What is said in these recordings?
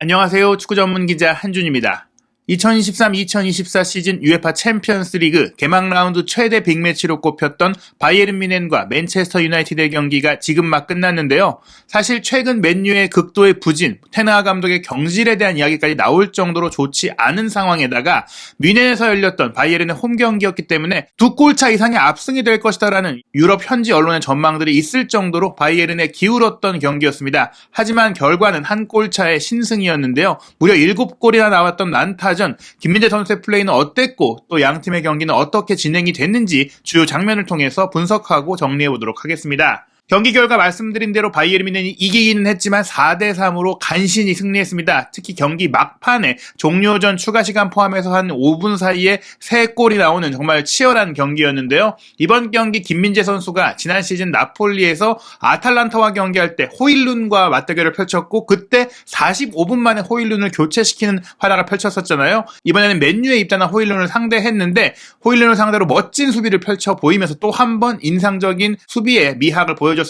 안녕하세요. 축구 전문 기자 한준입니다. 2023-2024 시즌 UEFA 챔피언스 리그 개막 라운드 최대 빅매치로 꼽혔던 바이에른 뮌헨과 맨체스터 유나이티드의 경기가 지금 막 끝났는데요. 사실 최근 맨유의 극도의 부진, 테나 감독의 경질에 대한 이야기까지 나올 정도로 좋지 않은 상황에다가 뮌헨에서 열렸던 바이에른의 홈 경기였기 때문에 두 골차 이상의 압승이 될 것이다라는 유럽 현지 언론의 전망들이 있을 정도로 바이에른에 기울었던 경기였습니다. 하지만 결과는 한 골차의 신승이었는데요. 무려 7골이나 나왔던 난타전, 김민재 선수의 플레이는 어땠고 또 양팀의 경기는 어떻게 진행이 됐는지 주요 장면을 통해서 분석하고 정리해보도록 하겠습니다. 경기 결과 말씀드린 대로 바이에른 뮌헨이 이기기는 했지만 4대3으로 간신히 승리했습니다. 특히 경기 막판에 종료전 추가시간 포함해서 한 5분 사이에 3골이 나오는 정말 치열한 경기였는데요. 이번 경기 김민재 선수가 지난 시즌 나폴리에서 아탈란타와 경기할 때 호일룬과 맞대결을 펼쳤고 그때 45분 만에 호일룬을 교체시키는 활약을 펼쳤었잖아요. 이번에는 맨유에 입단한 호일룬을 상대했는데 호일룬을 상대로 멋진 수비를 펼쳐 보이면서 또 한 번 인상적인 수비의 미학을 보여줬습니다.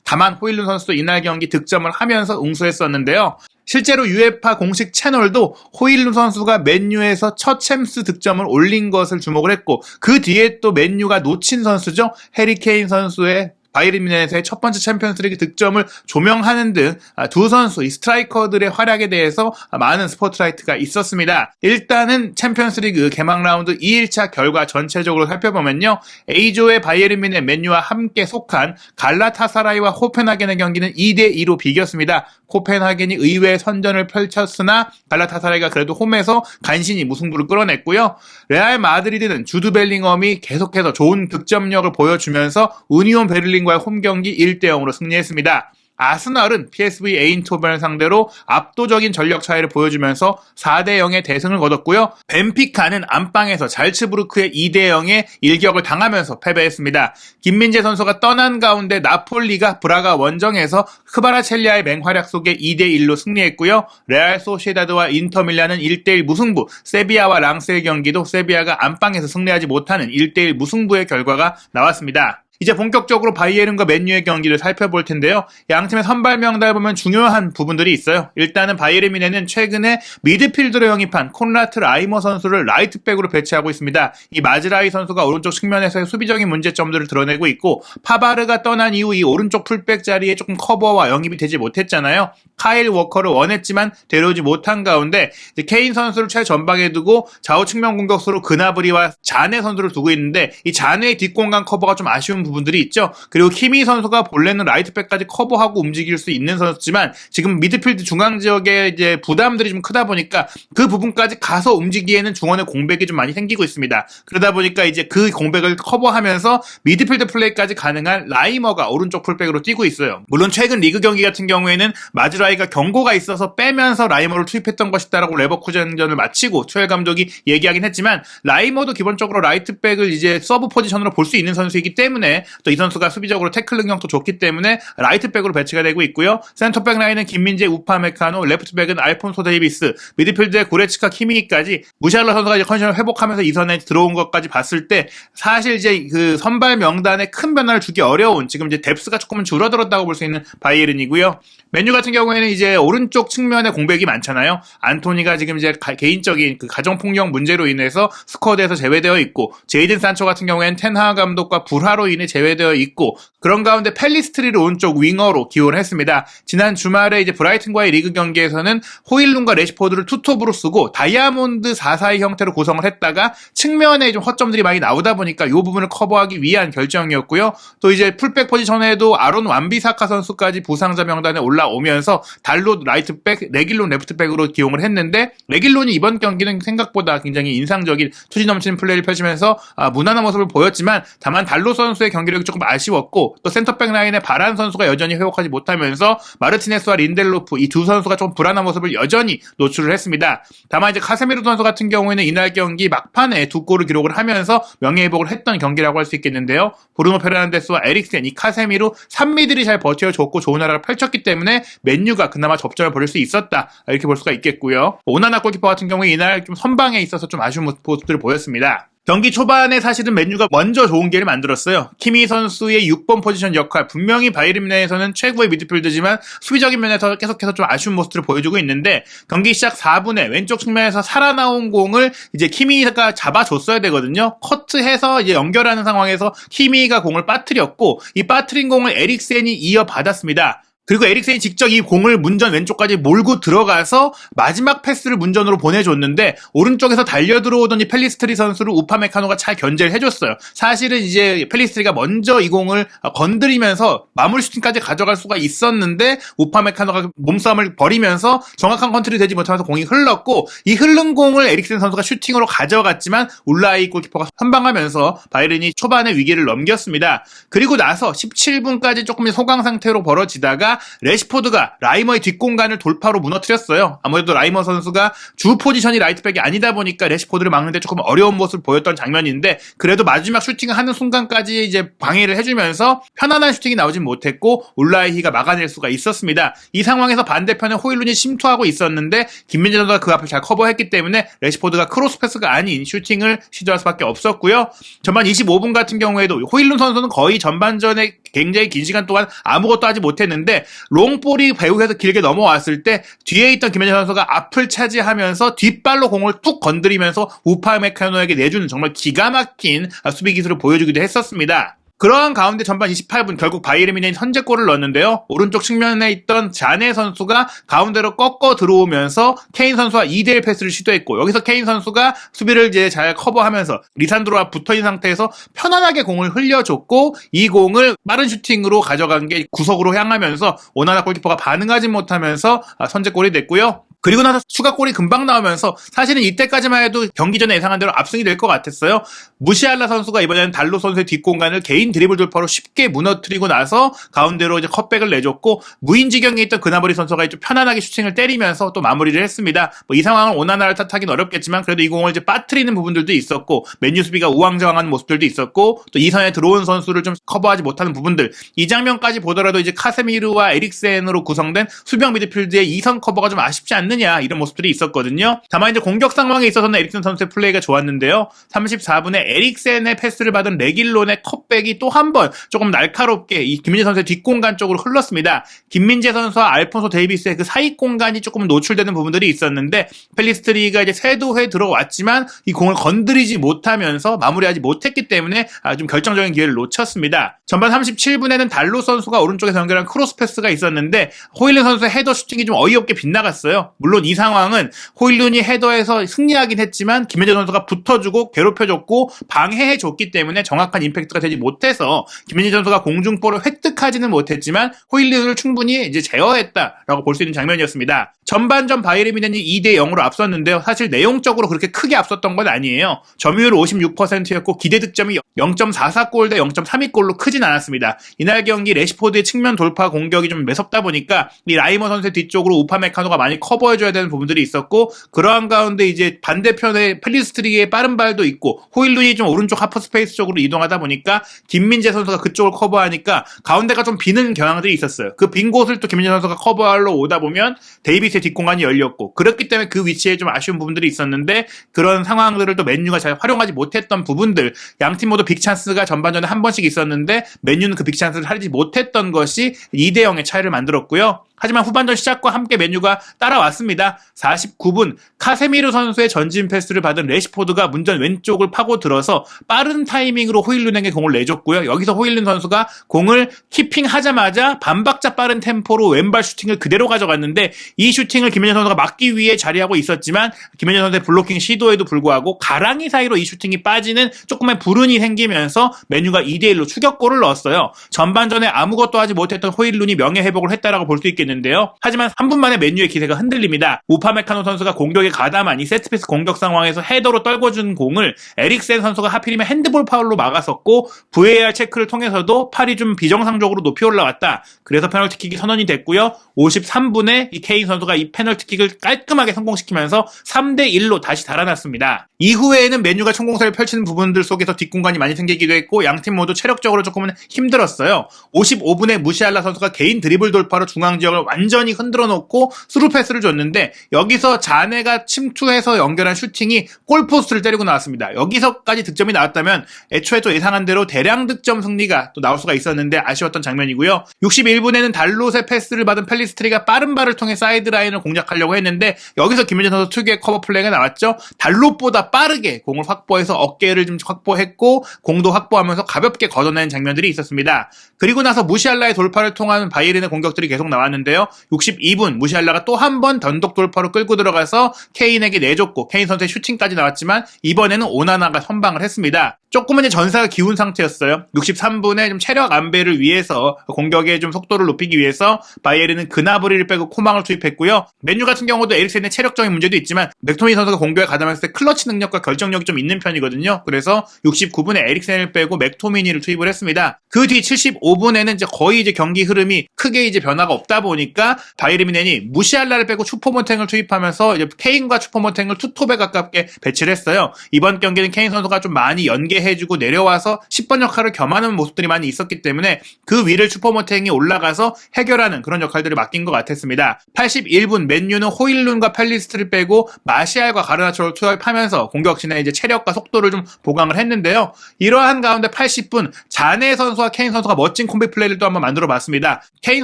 다만 호일룬 선수도 이날 경기 득점을 하면서 응수했었는데요. 실제로 UEFA 공식 채널도 호일룬 선수가 맨유에서 첫 챔스 득점을 올린 것을 주목을 했고 그 뒤에 또 맨유가 놓친 선수죠. 해리 케인 선수의 바이에른 뮌헨에서의 첫 번째 챔피언스리그 득점을 조명하는 등 두 선수, 이 스트라이커들의 활약에 대해서 많은 스포트라이트가 있었습니다. 일단은 챔피언스리그 개막 라운드 2일차 결과 전체적으로 살펴보면요. A조의 바이에른 뮌헨, 맨유와 함께 속한 갈라타사라이와 코펜하겐의 경기는 2대2로 비겼습니다. 코펜하겐이 의외의 선전을 펼쳤으나 갈라타사라이가 그래도 홈에서 간신히 무승부를 끌어냈고요. 레알 마드리드는 주드 벨링엄이 계속해서 좋은 득점력을 보여주면서 우니온 베를린과의 홈 경기 1대0으로 승리했습니다. 아스널은 PSV 에인토벤을 상대로 압도적인 전력 차이를 보여주면서 4대0의 대승을 거뒀고요. 벤피카는 안방에서 잘츠부르크의 2대0의 일격을 당하면서 패배했습니다. 김민재 선수가 떠난 가운데 나폴리가 브라가 원정에서 크바라첼리아의 맹활약 속에 2대1로 승리했고요. 레알 소시에다드와 인터밀란은 1대1 무승부, 세비야와 랑스의 경기도 세비야가 안방에서 승리하지 못하는 1대1 무승부의 결과가 나왔습니다. 이제 본격적으로 바이에른과 맨유의 경기를 살펴볼 텐데요. 양팀의 선발 명단을 보면 중요한 부분들이 있어요. 일단은 바이에른 뮌헨은 최근에 미드필더로 영입한 콘라트 라이머 선수를 라이트백으로 배치하고 있습니다. 이 마즈라이 선수가 오른쪽 측면에서의 수비적인 문제점들을 드러내고 있고 파바르가 떠난 이후 이 오른쪽 풀백 자리에 조금 커버와 영입이 되지 못했잖아요. 카일 워커를 원했지만 데려오지 못한 가운데 이제 케인 선수를 최전방에 두고 좌우 측면 공격수로 그나브리와 자네 선수를 두고 있는데 이 자네의 뒷공간 커버가 좀 아쉬운 부분들이 있죠. 그리고 키미 선수가 본래는 라이트백까지 커버하고 움직일 수 있는 선수지만 지금 미드필드 중앙 지역에 이제 부담들이 좀 크다 보니까 그 부분까지 가서 움직이기에는 중원의 공백이 좀 많이 생기고 있습니다. 그러다 보니까 이제 그 공백을 커버하면서 미드필드 플레이까지 가능한 라이머가 오른쪽 풀백으로 뛰고 있어요. 물론 최근 리그 경기 같은 경우에는 마즈라이가 경고가 있어서 빼면서 라이머를 투입했던 것이다라고 레버쿠젠전을 마치고 투엘 감독이 얘기하긴 했지만 라이머도 기본적으로 라이트백을 이제 서브 포지션으로 볼 수 있는 선수이기 때문에 또 이 선수가 수비적으로 태클 능력도 좋기 때문에 라이트백으로 배치가 되고 있고요. 센터백 라인은 김민재, 우파메카노, 레프트백은 알폰소 데이비스, 미드필드의 고레츠카, 키미까지 무샬라 선수가 이제 컨디션을 회복하면서 이 선에 들어온 것까지 봤을 때 사실 이제 그 선발 명단에 큰 변화를 주기 어려운 지금 이제 뎁스가 조금은 줄어들었다고 볼 수 있는 바이에른이고요. 맨유 같은 경우에는 이제 오른쪽 측면에 공백이 많잖아요. 안토니가 지금 이제 개인적인 그 가정폭력 문제로 인해서 스쿼드에서 제외되어 있고 제이든 산초 같은 경우에는 텐하 감독과 불화로 인해 제외되어 있고 그런 가운데 펠리스트리를 오른쪽 윙어로 기용을 했습니다. 지난 주말에 이제 브라이튼과의 리그 경기에서는 호일룬과 레시포드를 투톱으로 쓰고 다이아몬드 4-4-2 형태로 구성을 했다가 측면에 좀 허점들이 많이 나오다 보니까 이 부분을 커버하기 위한 결정이었고요. 또 이제 풀백 포지션에도 아론 완비사카 선수까지 부상자 명단에 올라오면서 달롯 라이트백, 레길론 레프트백으로 기용을 했는데 레길론이 이번 경기는 생각보다 굉장히 인상적인 투지 넘치는 플레이를 펼치면서 무난한 모습을 보였지만 다만 달롯 선수의 경기력이 조금 아쉬웠고 또 센터백 라인의 바란 선수가 여전히 회복하지 못하면서 마르티네스와 린델로프 이 두 선수가 좀 불안한 모습을 여전히 노출을 했습니다. 다만 이제 카세미로 선수 같은 경우에는 이날 경기 막판에 2골을 기록을 하면서 명예회복을 했던 경기라고 할 수 있겠는데요. 브루노 페르난데스와 에릭센, 이 카세미로 3미들이 잘 버텨줬고 좋은 활약을 펼쳤기 때문에 맨유가 그나마 접전을 벌일 수 있었다 이렇게 볼 수가 있겠고요. 오나나 골키퍼 같은 경우에 이날 좀 선방에 있어서 좀 아쉬운 모습들을 보였습니다. 경기 초반에 사실은 맨유가 먼저 좋은 기회를 만들었어요. 키미 선수의 6번 포지션 역할, 분명히 바이에른 뮌헨에서는 최고의 미드필더지만 수비적인 면에서 계속해서 좀 아쉬운 모습을 보여주고 있는데, 경기 시작 4분에 왼쪽 측면에서 살아나온 공을 이제 키미가 잡아줬어야 되거든요. 커트해서 이제 연결하는 상황에서 키미가 공을 빠뜨렸고, 이 빠뜨린 공을 에릭센이 이어받았습니다. 그리고 에릭센이 직접 이 공을 문전 왼쪽까지 몰고 들어가서 마지막 패스를 문전으로 보내줬는데, 오른쪽에서 달려들어오던 이 펠리스트리 선수를 우파메카노가 잘 견제를 해줬어요. 사실은 이제 펠리스트리가 먼저 이 공을 건드리면서 마무리 슈팅까지 가져갈 수가 있었는데, 우파메카노가 몸싸움을 벌이면서 정확한 컨트롤이 되지 못하면서 공이 흘렀고, 이 흐른 공을 에릭센 선수가 슈팅으로 가져갔지만 울라이 골키퍼가 선방하면서 바이에른이 초반에 위기를 넘겼습니다. 그리고 나서 17분까지 조금 소강 상태로 벌어지다가 레시포드가 라이머의 뒷공간을 돌파로 무너뜨렸어요. 아무래도 라이머 선수가 주 포지션이 라이트백이 아니다 보니까 레시포드를 막는데 조금 어려운 모습을 보였던 장면인데, 그래도 마지막 슈팅을 하는 순간까지 이제 방해를 해주면서 편안한 슈팅이 나오진 못했고 울라이히가 막아낼 수가 있었습니다. 이 상황에서 반대편에 호일룬이 침투하고 있었는데 김민재 선수가 그 앞을 잘 커버했기 때문에 레시포드가 크로스 패스가 아닌 슈팅을 시도할 수밖에 없었고요. 전반 25분 같은 경우에도 호일룬 선수는 거의 전반전에 굉장히 긴 시간 동안 아무것도 하지 못했는데, 롱볼이 배후에서 길게 넘어왔을 때 뒤에 있던 김현재 선수가 앞을 차지하면서 뒷발로 공을 툭 건드리면서 우파메카노에게 내주는 정말 기가 막힌 수비 기술을 보여주기도 했었습니다. 그러한 가운데 전반 28분 결국 바이에른 뮌헨이 선제골을 넣었는데요. 오른쪽 측면에 있던 자네 선수가 가운데로 꺾어 들어오면서 케인 선수와 2대1 패스를 시도했고, 여기서 케인 선수가 수비를 이제 잘 커버하면서 리산드로와 붙어있는 상태에서 편안하게 공을 흘려줬고, 이 공을 빠른 슈팅으로 가져간 게 구석으로 향하면서 오나나 골키퍼가 반응하지 못하면서 선제골이 됐고요. 그리고 나서 추가골이 금방 나오면서 사실은 이때까지만 해도 경기 전에 예상한 대로 압승이 될 것 같았어요. 무시알라 선수가 이번에는 달로 선수의 뒷공간을 개인 드리블 돌파로 쉽게 무너뜨리고 나서 가운데로 이제 컷백을 내줬고, 무인지경에 있던 그나버리 선수가 좀 편안하게 슈팅을 때리면서 또 마무리를 했습니다. 이 상황을 오나나를 탓하기는 어렵겠지만 그래도 이 공을 이제 빠뜨리는 부분들도 있었고, 맨유 수비가 우왕좌왕하는 모습들도 있었고, 또 이선에 들어온 선수를 좀 커버하지 못하는 부분들, 이 장면까지 보더라도 이제 카세미르와 에릭센으로 구성된 수비형 미드필드의 이선 커버가 좀 아쉽지 않는 이런 모습들이 있었거든요. 다만 이제 공격 상황에 있어서는 에릭센 선수의 플레이가 좋았는데요. 34분에 에릭센의 패스를 받은 레길론의 컷백이 또 한 번 조금 날카롭게 이 김민재 선수의 뒷공간 쪽으로 흘렀습니다. 김민재 선수와 알폰소 데이비스의 그 사이 공간이 조금 노출되는 부분들이 있었는데, 펠리스트리가 이제 세도회 들어왔지만 이 공을 건드리지 못하면서 마무리하지 못했기 때문에 좀 결정적인 기회를 놓쳤습니다. 전반 37분에는 달로 선수가 오른쪽에서 연결한 크로스 패스가 있었는데 호일룬 선수의 헤더 슈팅이 좀 어이없게 빗나갔어요. 물론 이 상황은 호일룬이 헤더에서 승리하긴 했지만 김현재 선수가 붙어주고 괴롭혀줬고 방해해줬기 때문에 정확한 임팩트가 되지 못해서 김현재 선수가 공중볼을 획득하지는 못했지만 호일룬을 충분히 이제 제어했다라고 볼 수 있는 장면이었습니다. 전반전 바이에른 뮌헨이 2대0으로 앞섰는데요. 사실 내용적으로 그렇게 크게 앞섰던 건 아니에요. 점유율 56%였고 기대 득점이 0.44골 대 0.32골로 크진 않았습니다. 이날 경기 레시포드의 측면 돌파 공격이 좀 매섭다 보니까 이 라이머 선수의 뒤쪽으로 우파메카노가 많이 커버해줘야 되는 부분들이 있었고, 그러한 가운데 이제 반대편에 펠리스트리의 빠른 발도 있고 호일룬이 좀 오른쪽 하프 스페이스 쪽으로 이동하다 보니까 김민재 선수가 그쪽을 커버하니까 가운데가 좀 비는 경향들이 있었어요. 그 빈 곳을 또 김민재 선수가 커버하러 오다 보면 데이비스의 뒷공간이 열렸고, 그렇기 때문에 그 위치에 좀 아쉬운 부분들이 있었는데, 그런 상황들을 또 맨유가 잘 활용하지 못했던 부분들, 양팀 모두 빅찬스가 전반전에 한 번씩 있었는데 맨유는 그 빅찬스를 하지 못했던 것이 2대0의 차이를 만들었고요. 하지만 후반전 시작과 함께 맨유가 따라왔습니다. 49분 카세미르 선수의 전진 패스를 받은 레시포드가 문전 왼쪽을 파고들어서 빠른 타이밍으로 호일룬에게 공을 내줬고요. 여기서 호일룬 선수가 공을 키핑하자마자 반박자 빠른 템포로 왼발 슈팅을 그대로 가져갔는데, 이 슈팅을 김현재 선수가 막기 위해 자리하고 있었지만 김현재 선수의 블로킹 시도에도 불구하고 가랑이 사이로 이 슈팅이 빠지는 조금의 불운이 생기면서 맨유가 2대1로 추격골을 넣었어요. 전반전에 아무것도 하지 못했던 호일룬이 명예회복을 했다라고 볼 수 있겠는데요. 하지만 3분 만에 맨유의 기세가 흔들립니다. 우파메카노 선수가 공격에 가담한 이 세트피스 공격 상황에서 헤더로 떨궈준 공을 에릭센 선수가 하필이면 핸드볼 파울로 막았었고, VAR 체크를 통해서도 팔이 좀 비정상적으로 높이 올라왔다. 그래서 페널티킥이 선언이 됐고요. 53분에 이 케인 선수가 이 페널티킥을 깔끔하게 성공시키면서 3대1로 다시 달아났습니다. 이후에는 맨유가 총공세를 펼치는 부분들 속에서 뒷공간이 많이 생기기도 했고 양팀 모두 체력적으로 조금은 힘들었어요. 55분에 무시알라 선수가 개인 드리블 돌파로 중앙 지역을 공격을 완전히 흔들어 놓고 스루 패스를 줬는데 여기서 자네가 침투해서 연결한 슈팅이 골포스트를 때리고 나왔습니다. 여기서까지 득점이 나왔다면 애초에 또 예상한 대로 대량 득점 승리가 또 나올 수가 있었는데 아쉬웠던 장면이고요. 61분에는 달롯의 패스를 받은 펠리스트리가 빠른 발을 통해 사이드라인을 공략하려고 했는데 여기서 김민재 선수 특유의 커버 플레이가 나왔죠. 달롯보다 빠르게 공을 확보해서 어깨를 좀 확보했고 공도 확보하면서 가볍게 걷어내는 장면들이 있었습니다. 그리고 나서 무시알라의 돌파를 통한 바이에른의 공격들이 계속 나왔는데요. 62분 무시알라가 또 한 번 단독 돌파로 끌고 들어가서 케인에게 내줬고 케인 선수의 슈팅까지 나왔지만 이번에는 오나나가 선방을 했습니다. 조금은 이제 전사가 기운 상태였어요. 63분에 좀 체력 안배를 위해서 공격의 좀 속도를 높이기 위해서 바이에른은 그나브리를 빼고 코망을 투입했고요. 맨유 같은 경우도 에릭센의 체력적인 문제도 있지만 맥토미니 선수가 공격에 가담했을 때 클러치 능력과 결정력이 좀 있는 편이거든요. 그래서 69분에 에릭센을 빼고 맥토미니를 투입을 했습니다. 그 뒤 75분에는 이제 거의 이제 경기 흐름이 크게 이제 변화가 없다 보니까 바이에른 뮌헨이 무시알라를 빼고 슈퍼모탱을 투입하면서 이제 케인과 슈퍼모탱을 투톱에 가깝게 배치를 했어요. 이번 경기는 케인 선수가 좀 많이 연계해주고 내려와서 10번 역할을 겸하는 모습들이 많이 있었기 때문에 그 위를 슈퍼모탱이 올라가서 해결하는 그런 역할들을 맡긴 것 같았습니다. 81분 맨유는 호일룬과 펠리스트를 빼고 마시알과 가르나초를 투입하면서 공격진의 이제 체력과 속도를 좀 보강을 했는데요. 이러한 가운데 80분 자네 선수와 케인 선수가 멋진 콤비 플레이를 또 한번 만들어 봤습니다. 케인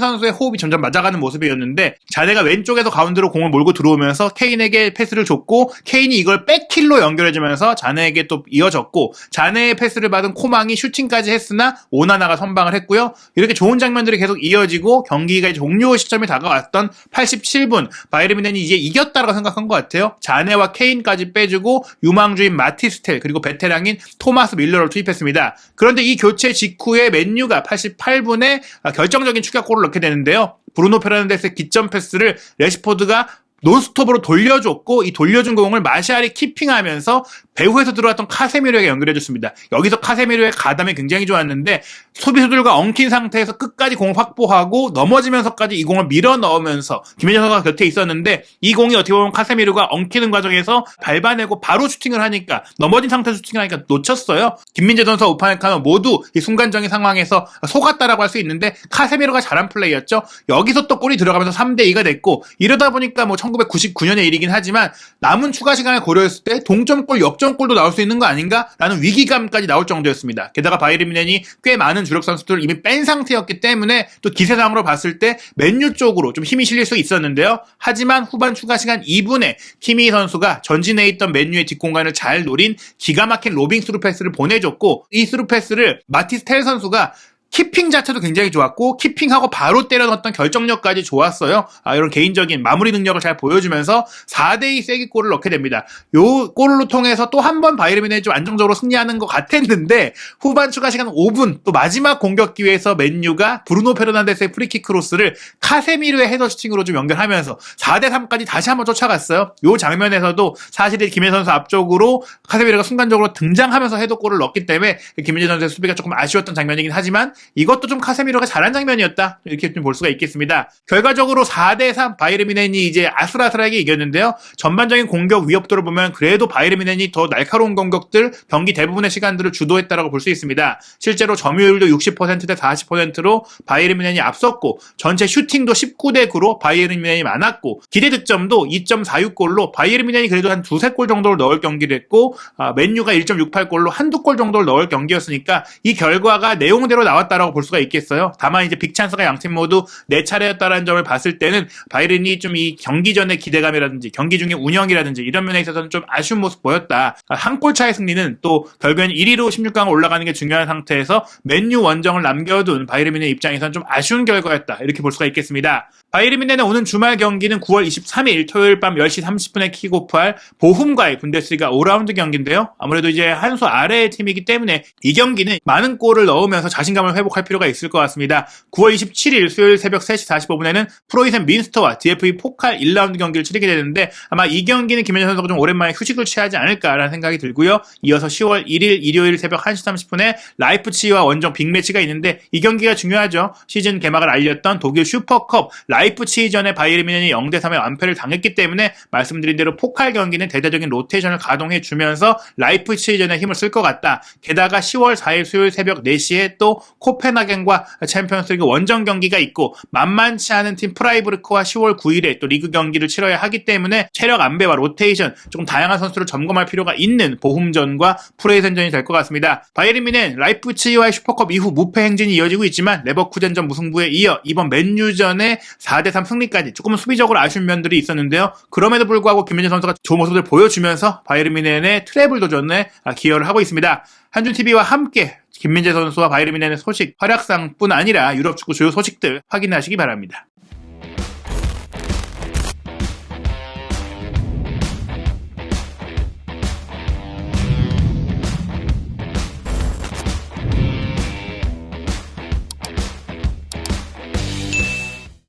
선수의 호흡이 점점 맞아가는 모습이었는데 자네가 왼쪽에서 가운데로 공을 몰고 들어오면서 케인에게 패스를 줬고 케인이 이걸 백킬로 연결해주면서 자네에게 또 이어졌고 자네의 패스를 받은 코망이 슈팅까지 했으나 오나나가 선방을 했고요. 이렇게 좋은 장면들이 계속 이어지고 경기가 종료 시점이 다가왔던 87분 바이에른 뮌헨이 이제 이겼다라고 생각한 것 같아요. 자네와 케인까지 빼주고 유망주인 마티스텔 그리고 베테랑인 토마스 밀러를 투입했습니다. 그런데 이 교체 직후에 맨유가 88분에 결정적인 추격골을 넣게 되는데요. 브루노 페르난데스의 기점 패스를 레시포드가 논스톱으로 돌려줬고 이 돌려준 공을 마샬이 키핑하면서 배후에서 들어왔던 카세미로에게 연결해줬습니다. 여기서 카세미로의 가담이 굉장히 좋았는데 수비수들과 엉킨 상태에서 끝까지 공을 확보하고 넘어지면서까지 이 공을 밀어 넣으면서 김민재 선수가 곁에 있었는데 이 공이 어떻게 보면 카세미로가 엉키는 과정에서 밟아내고 바로 슈팅을 하니까 넘어진 상태에서 슈팅을 하니까 놓쳤어요. 김민재 선수와 우파메카노 모두 이 순간적인 상황에서 속았다라고 할 수 있는데 카세미로가 잘한 플레이였죠. 여기서 또 골이 들어가면서 3대2가 됐고 이러다 보니까 뭐 1999년의 일이긴 하지만 남은 추가 시간을 고려했을 때 동점골, 역전골도 나올 수 있는 거 아닌가라는 위기감까지 나올 정도였습니다. 게다가 바이에른 뮌헨이 꽤 많은 주력 선수들을 이미 뺀 상태였기 때문에 또 기세상으로 봤을 때 맨유 쪽으로 좀 힘이 실릴 수 있었는데요. 하지만 후반 추가 시간 2분에 키미 선수가 전진해 있던 맨유의 뒷공간을 잘 노린 기가 막힌 로빙 스루 패스를 보내줬고 이 스루 패스를 마티스텔 선수가 키핑 자체도 굉장히 좋았고 키핑하고 바로 때려 넣었던 결정력까지 좋았어요. 이런 개인적인 마무리 능력을 잘 보여주면서 4대2 쐐기골을 넣게 됩니다. 요 골로 통해서 또 한 번 바이에른 뮌헨이 좀 안정적으로 승리하는 것 같았는데 후반 추가 시간 5분 또 마지막 공격 기회에서 맨유가 브루노 페르난데스의 프리킥 크로스를 카세미르의 헤더 슈팅으로 좀 연결하면서 4대3까지 다시 한번 쫓아갔어요. 요 장면에서도 사실 김민재 선수 앞쪽으로 카세미르가 순간적으로 등장하면서 헤더골을 넣었기 때문에 김민재 선수의 수비가 조금 아쉬웠던 장면이긴 하지만 이것도 좀 카세미로가 잘한 장면이었다 이렇게 좀 볼 수가 있겠습니다. 결과적으로 4대3 바이에른 뮌헨이 이제 아슬아슬하게 이겼는데요. 전반적인 공격 위협도를 보면 그래도 바이에른 뮌헨이 더 날카로운 공격들 경기 대부분의 시간들을 주도했다라고 볼 수 있습니다. 실제로 점유율도 60% 대 40%로 바이에른 뮌헨이 앞섰고 전체 슈팅도 19대9로 바이에른 뮌헨이 많았고 기대 득점도 2.46골로 바이에른 뮌헨이 그래도 한 두세 골 정도를 넣을 경기를 했고 맨유가 1.68골로 한두 골 정도를 넣을 경기였으니까 이 결과가 내용대로 나왔다라고 볼 수가 있겠어요. 다만 이제 빅찬스가 양팀 모두 4차례였다라는 점을 봤을 때는 바이에른이 좀 이 경기 전의 기대감이라든지 경기 중의 운영이라든지 이런 면에 있어서는 좀 아쉬운 모습 보였다. 한 골 차의 승리는 또 결국엔 1위로 16강 올라가는 게 중요한 상태에서 맨유 원정을 남겨둔 바이에른 뮌헨 입장에서는 좀 아쉬운 결과였다. 이렇게 볼 수가 있겠습니다. 바이에른 뮌헨의 오는 주말 경기는 9월 23일 토요일 밤 10시 30분에 킥오프할 보훔과의 분데스리가 5라운드 경기인데요. 아무래도 이제 한 수 아래의 팀이기 때문에 이 경기는 많은 골을 넣으면서 자신감을 회복할 필요가 있을 것 같습니다. 9월 27일 수요일 새벽 3시 45분에는 프로이센 민스터와 DFB 포칼 1라운드 경기를 치르게 되는데 아마 이 경기는 김민재 선수가 좀 오랜만에 휴식을 취하지 않을까라는 생각이 들고요. 이어서 10월 1일 일요일 새벽 1시 30분에 라이프치히와 원정 빅매치가 있는데 이 경기가 중요하죠. 시즌 개막을 알렸던 독일 슈퍼컵 라이프치히전에 바이에른 뮌헨이 0대3의 완패를 당했기 때문에 말씀드린 대로 포칼 경기는 대대적인 로테이션을 가동해주면서 라이프치히전에 힘을 쓸 것 같다. 게다가 10월 4일 수요일 새벽 4시에 또 코펜하겐과 챔피언스리그 원정 경기가 있고 만만치 않은 팀 프라이부르크와 10월 9일에 또 리그 경기를 치러야 하기 때문에 체력 안배와 로테이션 조금 다양한 선수를 점검할 필요가 있는 보훔전과 프레이센전이 될 것 같습니다. 바이에른 뮌헨 라이프치히와의 슈퍼컵 이후 무패 행진이 이어지고 있지만 레버쿠젠전 무승부에 이어 이번 맨유전의 4대3 승리까지 조금 수비적으로 아쉬운 면들이 있었는데요. 그럼에도 불구하고 김민재 선수가 좋은 모습을 보여주면서 바이에른 뮌헨의 트래블 도전에 기여를 하고 있습니다. 한준TV와 함께 김민재 선수와 바이에른 뮌헨의 소식, 활약상뿐 아니라 유럽 축구 주요 소식들 확인하시기 바랍니다.